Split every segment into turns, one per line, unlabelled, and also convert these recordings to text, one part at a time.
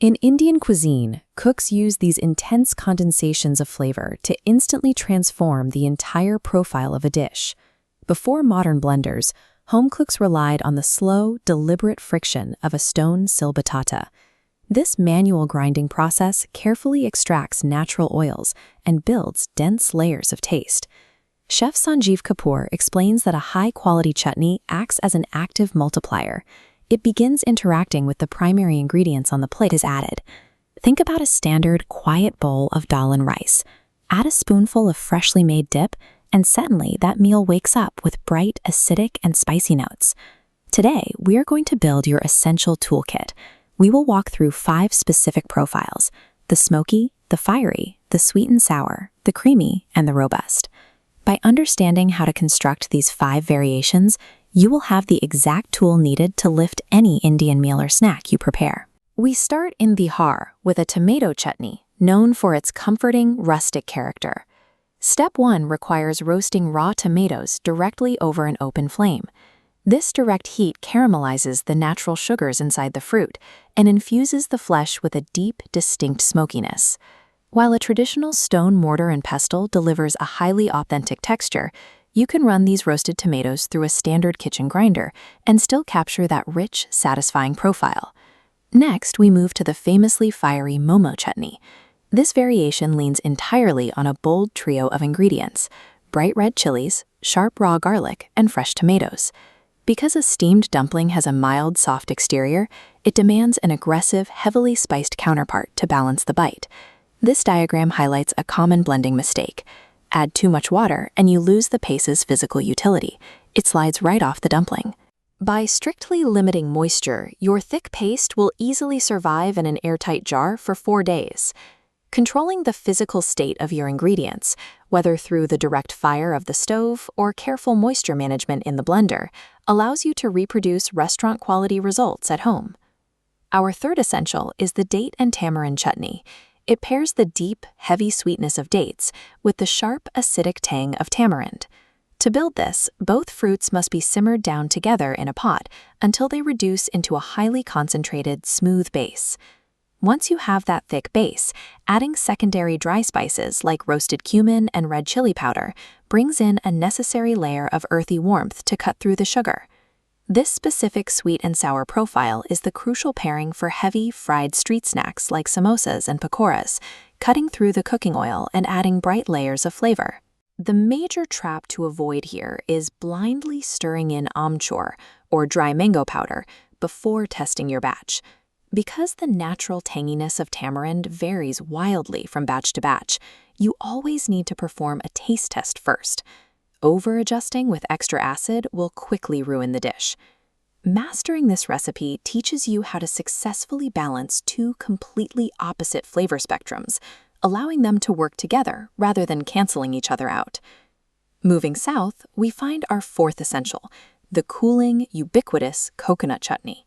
In Indian cuisine, cooks use these intense condensations of flavor to instantly transform the entire profile of a dish. Before modern blenders, home cooks relied on the slow, deliberate friction of a stone silbatata. This manual grinding process carefully extracts natural oils and builds dense layers of taste. Chef Sanjeev Kapoor explains that a high-quality chutney acts as an active multiplier. It begins interacting with the primary ingredients on the plate is added. Think about a standard, quiet bowl of dal and rice. Add a spoonful of freshly made dip, and suddenly that meal wakes up with bright, acidic, and spicy notes. Today, we are going to build your essential toolkit. We will walk through 5 specific profiles: the smoky, the fiery, the sweet and sour, the creamy, and the robust. By understanding how to construct these 5 variations, you will have the exact tool needed to lift any Indian meal or snack you prepare. We start in Bihar with a tomato chutney, known for its comforting, rustic character. Step 1 requires roasting raw tomatoes directly over an open flame. This direct heat caramelizes the natural sugars inside the fruit and infuses the flesh with a deep, distinct smokiness. While a traditional stone mortar and pestle delivers a highly authentic texture, you can run these roasted tomatoes through a standard kitchen grinder and still capture that rich, satisfying profile. Next, we move to the famously fiery momo chutney. This variation leans entirely on a bold trio of ingredients: bright red chilies, sharp raw garlic, and fresh tomatoes. Because a steamed dumpling has a mild, soft exterior, it demands an aggressive, heavily spiced counterpart to balance the bite. This diagram highlights a common blending mistake. Add too much water and you lose the paste's physical utility. It slides right off the dumpling. By strictly limiting moisture, your thick paste will easily survive in an airtight jar for 4 days. Controlling the physical state of your ingredients, whether through the direct fire of the stove or careful moisture management in the blender, allows you to reproduce restaurant-quality results at home. Our third essential is the date and tamarind chutney. It pairs the deep, heavy sweetness of dates with the sharp, acidic tang of tamarind. To build this, both fruits must be simmered down together in a pot until they reduce into a highly concentrated, smooth base. Once you have that thick base, adding secondary dry spices like roasted cumin and red chili powder brings in a necessary layer of earthy warmth to cut through the sugar. This specific sweet and sour profile is the crucial pairing for heavy, fried street snacks like samosas and pakoras, cutting through the cooking oil and adding bright layers of flavor. The major trap to avoid here is blindly stirring in amchur, or dry mango powder, before testing your batch. Because the natural tanginess of tamarind varies wildly from batch to batch, you always need to perform a taste test first. Over-adjusting with extra acid will quickly ruin the dish. Mastering this recipe teaches you how to successfully balance 2 completely opposite flavor spectrums, allowing them to work together rather than canceling each other out. Moving south, we find our 4th essential, the cooling, ubiquitous coconut chutney.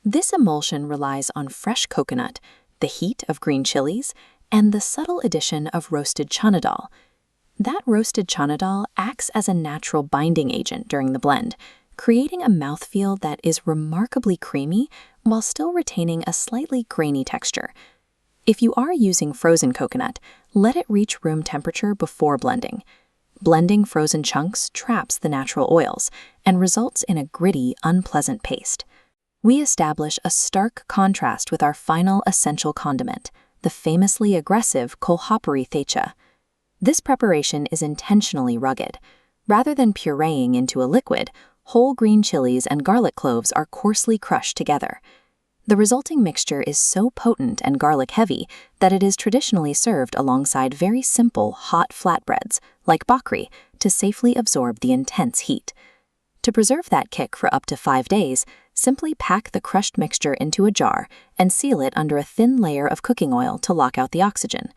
This emulsion relies on fresh coconut, the heat of green chilies, and the subtle addition of roasted chana dal. That roasted chana dal acts as a natural binding agent during the blend, creating a mouthfeel that is remarkably creamy while still retaining a slightly grainy texture. If you are using frozen coconut, let it reach room temperature before blending. Blending frozen chunks traps the natural oils and results in a gritty, unpleasant paste. We establish a stark contrast with our final essential condiment, the famously aggressive kolhapuri thecha. This preparation is intentionally rugged. Rather than pureeing into a liquid, whole green chilies and garlic cloves are coarsely crushed together. The resulting mixture is so potent and garlic-heavy that it is traditionally served alongside very simple, hot flatbreads, like bakri, to safely absorb the intense heat. To preserve that kick for up to 5 days, simply pack the crushed mixture into a jar and seal it under a thin layer of cooking oil to lock out the oxygen.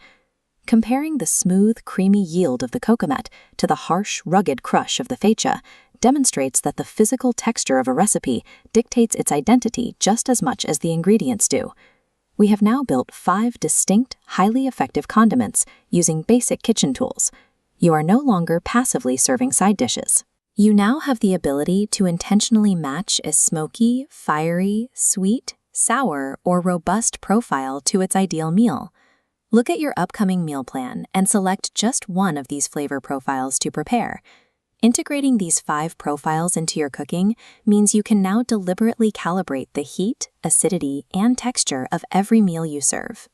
Comparing the smooth, creamy yield of the coconut to the harsh, rugged crush of the thecha demonstrates that the physical texture of a recipe dictates its identity just as much as the ingredients do. We have now built 5 distinct, highly effective condiments using basic kitchen tools. You are no longer passively serving side dishes. You now have the ability to intentionally match a smoky, fiery, sweet, sour, or robust profile to its ideal meal. Look at your upcoming meal plan and select just one of these flavor profiles to prepare. Integrating these 5 profiles into your cooking means you can now deliberately calibrate the heat, acidity, and texture of every meal you serve.